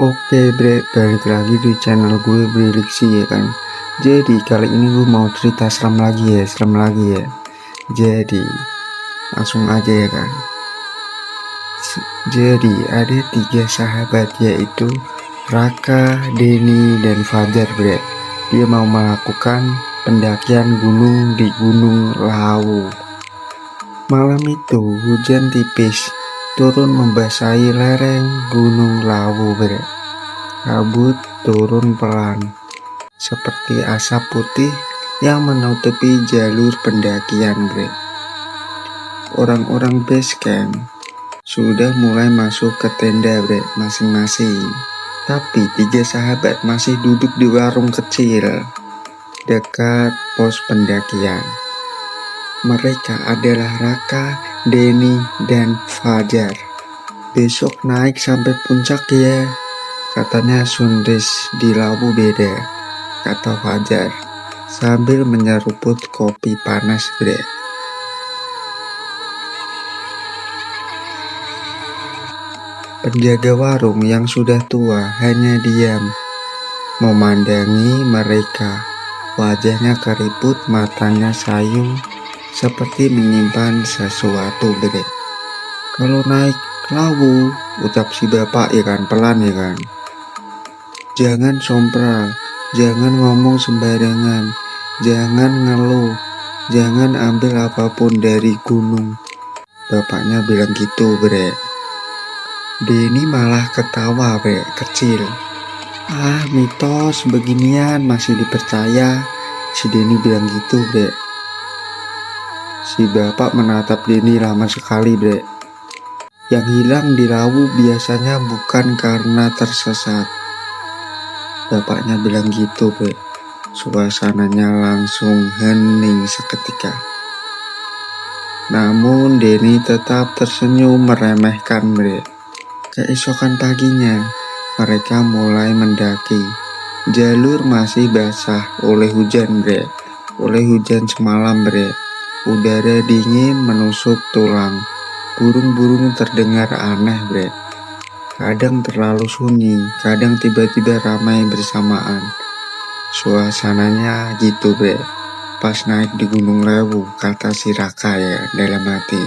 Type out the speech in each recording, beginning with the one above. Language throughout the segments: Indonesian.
Oke bre, balik lagi di channel gue Breliksi ya kan. Jadi kali ini gue mau cerita serem lagi ya. Jadi langsung aja ya kan. Jadi ada 3 sahabat, yaitu Raka, Denny, dan Fajar bre. Dia mau melakukan pendakian gunung di Gunung Lawu. Malam itu hujan tipis turun membasahi lereng Gunung Lawu bre. Kabut turun pelan, seperti asap putih yang menutupi jalur pendakian bre. Orang-orang base camp sudah mulai masuk ke tenda bre masing-masing. Tapi 3 sahabat masih duduk di warung kecil dekat pos pendakian. Mereka adalah Raka, Denny, dan Fajar. Besok naik sampai puncak ya. Katanya sunrise di Lawu beda, kata Fajar sambil menyeruput kopi panas bre. Penjaga warung yang sudah tua hanya diam memandangi mereka. Wajahnya keriput, matanya sayu, seperti menyimpan sesuatu bre. Kalau naik Lawu, ucap si bapak ya kan, pelan ya kan. Jangan sompral, jangan ngomong sembarangan, jangan ngeluh, jangan ambil apapun dari gunung. Bapaknya bilang gitu bre. Denny malah ketawa bre, kecil. Ah, mitos beginian masih dipercaya. Si Denny bilang gitu bre. Si bapak menatap Denny lama sekali bre. Yang hilang di Lawu biasanya bukan karena tersesat. Bapaknya bilang gitu bre. Suasananya langsung hening seketika. Namun Denny tetap tersenyum meremehkan bre. Keesokan paginya mereka mulai mendaki. Jalur masih basah oleh hujan bre. Oleh hujan semalam bre. Udara dingin menusuk tulang. Burung-burung terdengar aneh bre. Kadang terlalu sunyi, kadang tiba-tiba ramai bersamaan. Suasananya gitu bre. Pas naik di Gunung Lawu, kata si Raka ya dalam hati.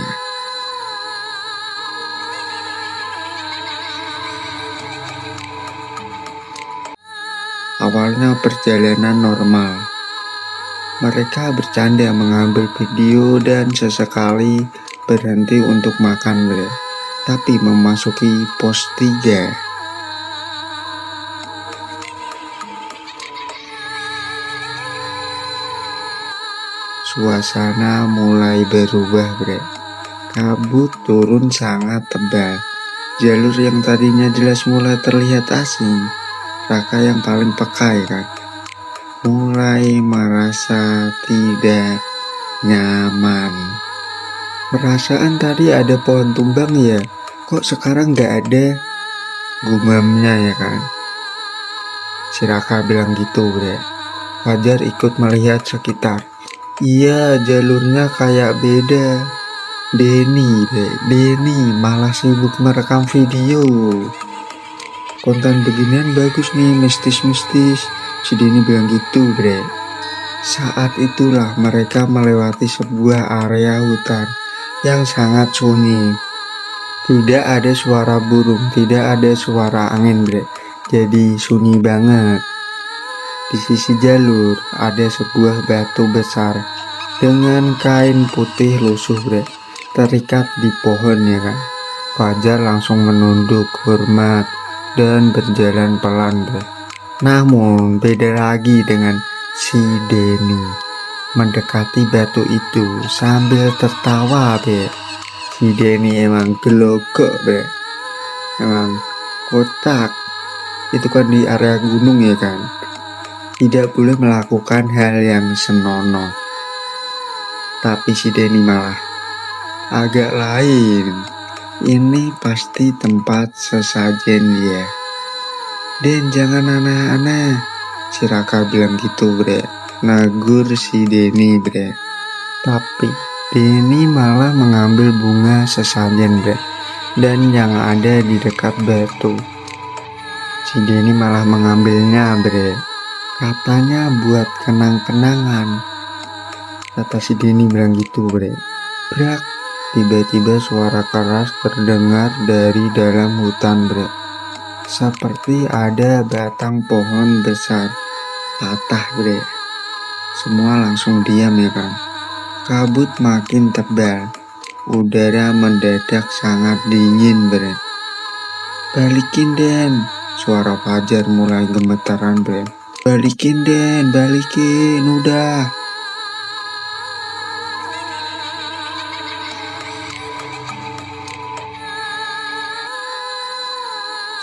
Awalnya perjalanan normal. Mereka bercanda mengambil video dan sesekali berhenti untuk makan bre. Tapi memasuki pos 3, suasana mulai berubah bre. Kabut turun sangat tebal. Jalur yang tadinya jelas mulai terlihat asing. Raka yang paling peka ya kan, mulai merasa tidak nyaman. Perasaan tadi ada pohon tumbang ya, kok sekarang gak ada, gumamnya ya kan. Si Raka bilang gitu bre. Fajar ikut melihat sekitar. Iya, jalurnya kayak beda. Denny malah sibuk merekam video. Konten beginian bagus nih, mistis-mistis. Si Denny bilang gitu bre. Saat itulah mereka melewati sebuah area hutan yang sangat sunyi. Tidak ada suara burung, tidak ada suara angin bre. Jadi sunyi banget. Di sisi jalur ada sebuah batu besar dengan kain putih lusuh bre, terikat di pohon ya kan. Fajar langsung menunduk hormat dan berjalan pelan bre. Namun beda lagi dengan si Denny. Mendekati batu itu sambil tertawa bre. Si Denny emang gelogok bre. Emang kotak. Itu kan di area gunung ya kan. Tidak boleh melakukan hal yang senonoh. Tapi si Denny malah agak lain. Ini pasti tempat sesajen ya. Den, jangan aneh-aneh, si Raka bilang gitu bre. Nagur si Denny bre. Tapi Denny malah mengambil bunga sesajen bre, dan yang ada di dekat batu. Si Denny malah mengambilnya, bre. Katanya buat kenang-kenangan. Kata si Denny bilang gitu, bre. Brak. Tiba-tiba suara keras terdengar dari dalam hutan, bre. Seperti ada batang pohon besar patah, bre. Semua langsung diam ya kan. Kabut makin tebal. Udara mendadak sangat dingin, bre. Balikin, Den. Suara Fajar mulai gemetaran, bre. Balikin, Den. Balikin, udah.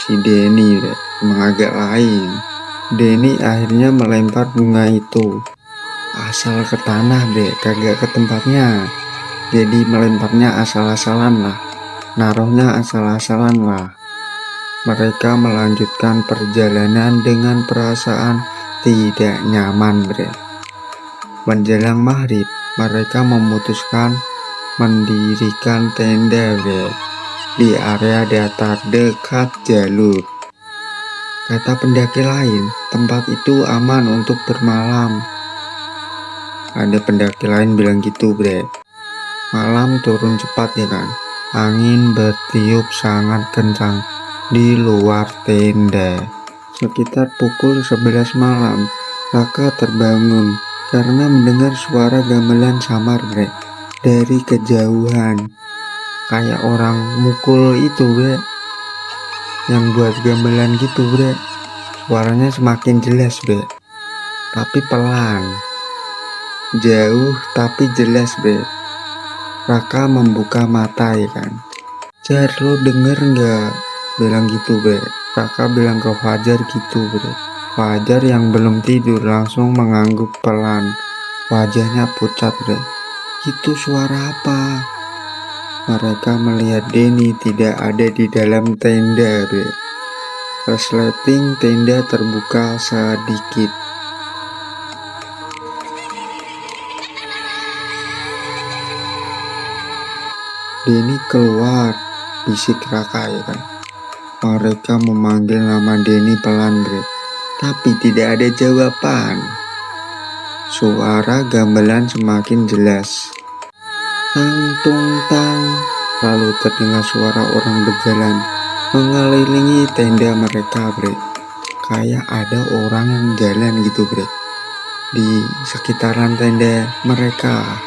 Si Denny, bre, emang agak lain. Denny akhirnya melempar bunga itu. Asal ke tanah, bre, kagak ke tempatnya. Jadi melemparnya asal-asalan lah. Naruhnya asal-asalan lah. Mereka melanjutkan perjalanan dengan perasaan tidak nyaman, bre. Menjelang maghrib, mereka memutuskan mendirikan tenda, bre, di area datar dekat jalur. Kata pendaki lain, tempat itu aman untuk bermalam. Ada pendaki lain bilang gitu, bre. Malam turun cepat ya kan. Angin bertiup sangat kencang di luar tenda. Sekitar pukul 11 malam, Raka terbangun karena mendengar suara gamelan samar, bre, dari kejauhan. Kayak orang mukul itu, bre. Yang buat gamelan gitu, bre. Suaranya semakin jelas, bre. Tapi pelan. Jauh tapi jelas, bre. Raka membuka mata ya kan. Jar, lo denger nggak? Bilang gitu, bre. Raka bilang ke Fajar gitu, bre. Fajar yang belum tidur langsung mengangguk pelan. Wajahnya pucat, bre. Itu suara apa? Mereka melihat Denny tidak ada di dalam tenda, bre. Resleting tenda terbuka sedikit. Denny keluar, bisik Raka ya kan. Mereka memanggil nama Denny pelan, bre. Tapi tidak ada jawaban. Suara gamelan semakin jelas. Tang tung tang. Lalu terdengar suara orang berjalan mengelilingi tenda mereka, bre. Kayak ada orang yang jalan gitu, bre, di sekitaran tenda mereka.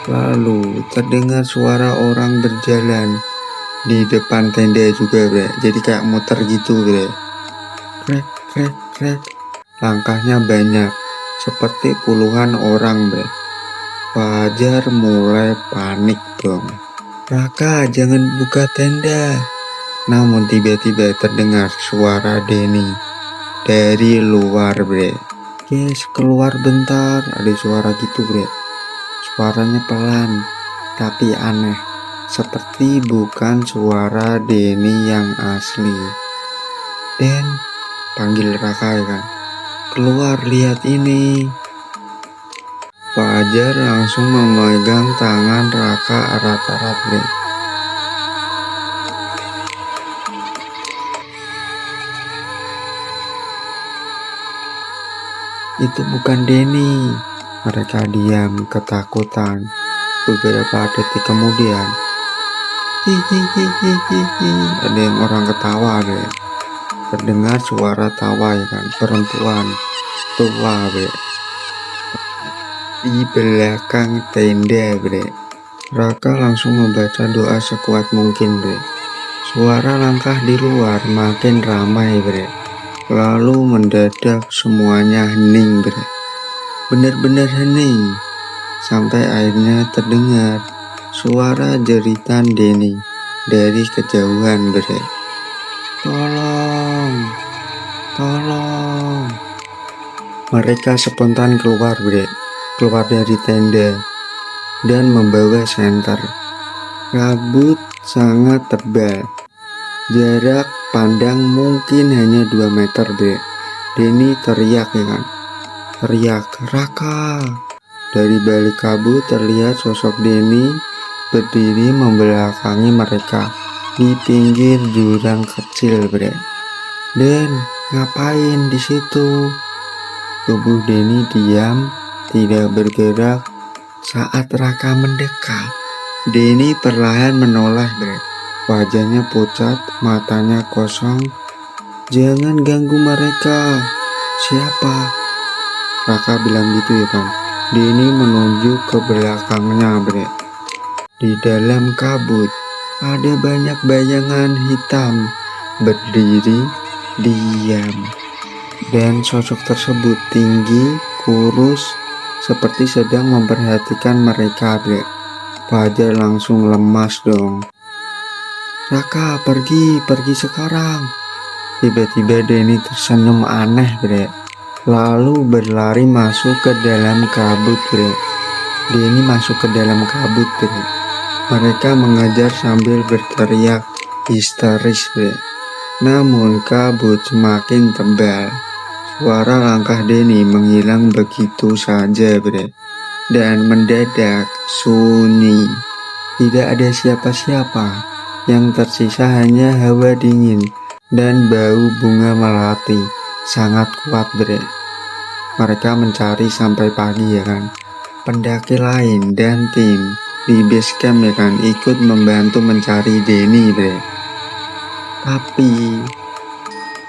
Lalu terdengar suara orang berjalan di depan tenda juga, bre. Jadi kayak muter gitu, bre. Krek, krek, krek. Langkahnya banyak, seperti puluhan orang, bre. Fajar mulai panik dong. Raka, jangan buka tenda. Namun tiba-tiba terdengar suara Denny dari luar, bre. Guys, keluar bentar. Ada suara gitu, bre. Suaranya pelan, tapi aneh. Seperti bukan suara Denny yang asli. Den, panggil Raka ya kan. Keluar, lihat ini. Fajar langsung memegang tangan Raka erat-erat, bre. Itu bukan Denny. Mereka diam ketakutan. Beberapa detik kemudian, hihihihihi, ada yang orang ketawa, bre. Terdengar suara tawa ya kan, perempuan tua, bre, di belakang tenda, bre. Raka langsung membaca doa sekuat mungkin, bre. Suara langkah di luar makin ramai, bre. Lalu mendadak semuanya hening, bre. Benar-benar hening. Sampai akhirnya terdengar suara jeritan Denny dari kejauhan, bre. Tolong, tolong. Mereka spontan keluar, bre. Keluar dari tenda dan membawa senter. Kabut sangat tebal. Jarak pandang mungkin hanya 2 meter, bre. Denny teriak ya kan. Teriak, Raka. Dari balik kabut terlihat sosok Denny berdiri membelakangi mereka di pinggir jurang kecil, bre. "Den, ngapain di situ?" Tubuh Denny diam, tidak bergerak saat Raka mendekat. Denny perlahan menoleh, Bre. Wajahnya pucat, matanya kosong. "Jangan ganggu mereka." "Siapa?" Raka bilang gitu ya kan. Denny menunjuk ke belakangnya, Bre. Di dalam kabut ada banyak bayangan hitam berdiri diam. Dan sosok tersebut tinggi, kurus, seperti sedang memperhatikan mereka, Bre. Fajar langsung lemas dong. "Raka, pergi sekarang." Tiba-tiba Denny tersenyum aneh, Bre. Lalu berlari masuk ke dalam kabut, Bre. Denny masuk ke dalam kabut, Bre. Mereka mengejar sambil berteriak histeris, Bre. Namun kabut semakin tebal. Suara langkah Denny menghilang begitu saja, Bre. Dan mendadak sunyi. Tidak ada siapa-siapa. Yang tersisa hanya hawa dingin dan bau bunga melati. Sangat kuat, Bre. Mereka mencari sampai pagi ya kan. Pendaki lain dan tim di base camp ya kan ikut membantu mencari Denny, Bre. Tapi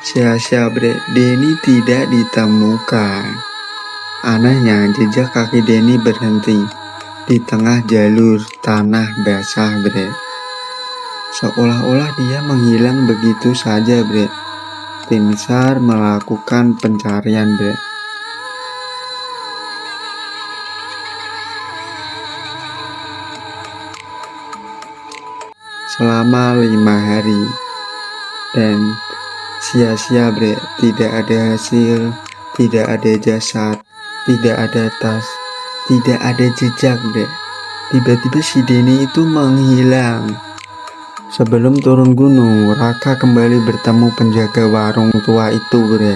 sia-sia, Bre. Denny tidak ditemukan. Anehnya jejak kaki Denny berhenti di tengah jalur tanah basah, Bre. Seolah-olah dia menghilang begitu saja, Bre. Tim SAR melakukan pencarian, Bre. Selama 5 hari. Dan sia-sia, Bre. Tidak ada hasil, tidak ada jasad, tidak ada tas, tidak ada jejak, Bre. Tiba-tiba si Denny itu menghilang. Sebelum turun gunung, Raka kembali bertemu penjaga warung tua itu, Bre.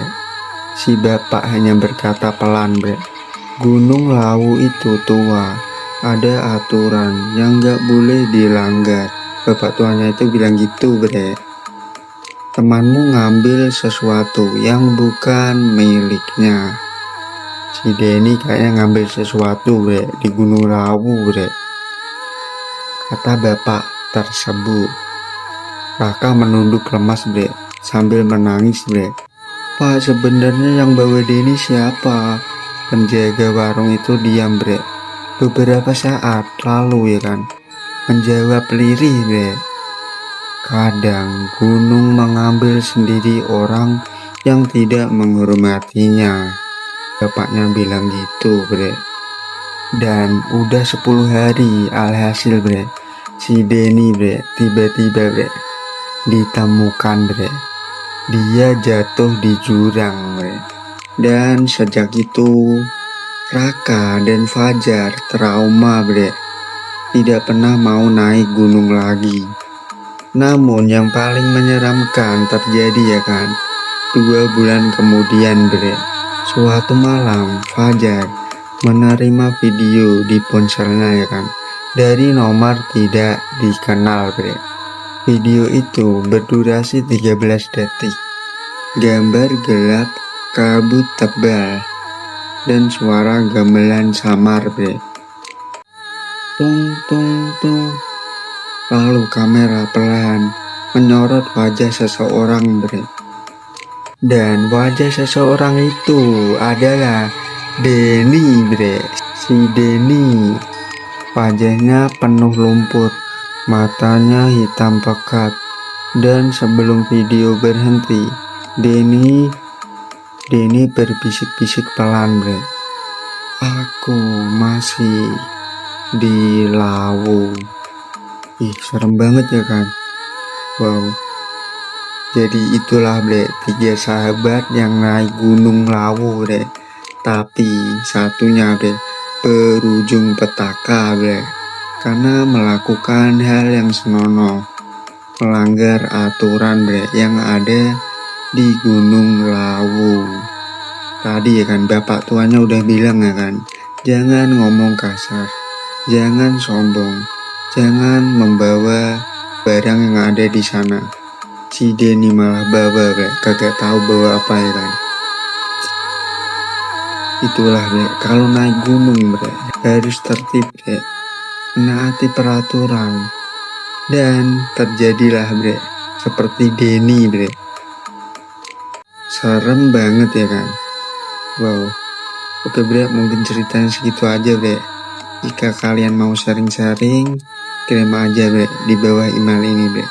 Si bapak hanya berkata pelan, Bre. "Gunung Lawu itu tua, ada aturan yang gak boleh dilanggar." Bapak tuanya itu bilang gitu, Bre. "Temanmu ngambil sesuatu yang bukan miliknya." Si Denny kayaknya ngambil sesuatu, Bre, di Gunung Lawu, Bre. Kata bapak tersebut. Raka menunduk lemas, Bre, sambil menangis, Bre. "Pak, sebenarnya yang bawa Denny siapa?" Penjaga warung itu diam, Bre. Beberapa saat lalu ya kan, menjawab lirih, Bre. "Kadang gunung mengambil sendiri orang yang tidak menghormatinya." Bapaknya bilang gitu, Bre. Dan udah 10 hari alhasil, Bre. Si Denny, Bre, tiba-tiba, Bre, ditemukan, Bre. Dia jatuh di jurang, Bre. Dan sejak itu Raka dan Fajar trauma, Bre. Tidak pernah mau naik gunung lagi. Namun yang paling menyeramkan terjadi ya kan 2 bulan kemudian, Bre. Suatu malam Fajar menerima video di ponselnya ya kan dari nomor tidak dikenal, Bre. Video itu berdurasi 13 detik. Gambar gelap, kabut tebal, dan suara gamelan samar, Bre. Tung tung tung. Lalu kamera pelan menyorot wajah seseorang, Bre. Dan wajah seseorang itu adalah Denny, Bre. Si Denny. Wajahnya penuh lumpur, matanya hitam pekat. Dan sebelum video berhenti, Denny berbisik-bisik pelan, Bre. "Aku masih di Lawu." Ih, serem banget ya kan. Wow. Jadi itulah, Bre, 3 sahabat yang naik gunung Lawu, Bre. Tapi satunya, Bre, berujung petaka, Bre. Karena melakukan hal yang senonoh, melanggar aturan, Bre, yang ada di Gunung Lawu. Tadi ya kan bapak tuanya udah bilang ya kan, jangan ngomong kasar, jangan sombong, jangan membawa barang yang ada di sana. Si Denny malah bawa bre, kagak tahu bawa apa ya kan. Itulah bre, kalau naik gunung bre harus tertib bre, menaati peraturan. Dan terjadilah bre seperti Denny bre. Serem banget ya kan. Wow. Oke bre, mungkin ceritanya segitu aja bre. Jika kalian mau sharing-sharing, kirim aja bre di bawah email ini bre.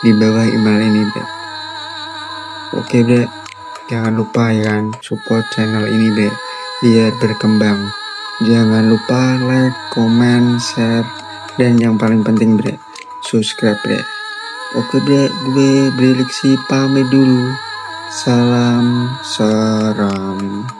Di bawah email ini bre. Oke bre, jangan lupa ya kan support channel ini bre biar berkembang. Jangan lupa like, comment, share, dan yang paling penting bre, subscribe bre. Oke bre, gue Breliksi pamit dulu. Salam seram.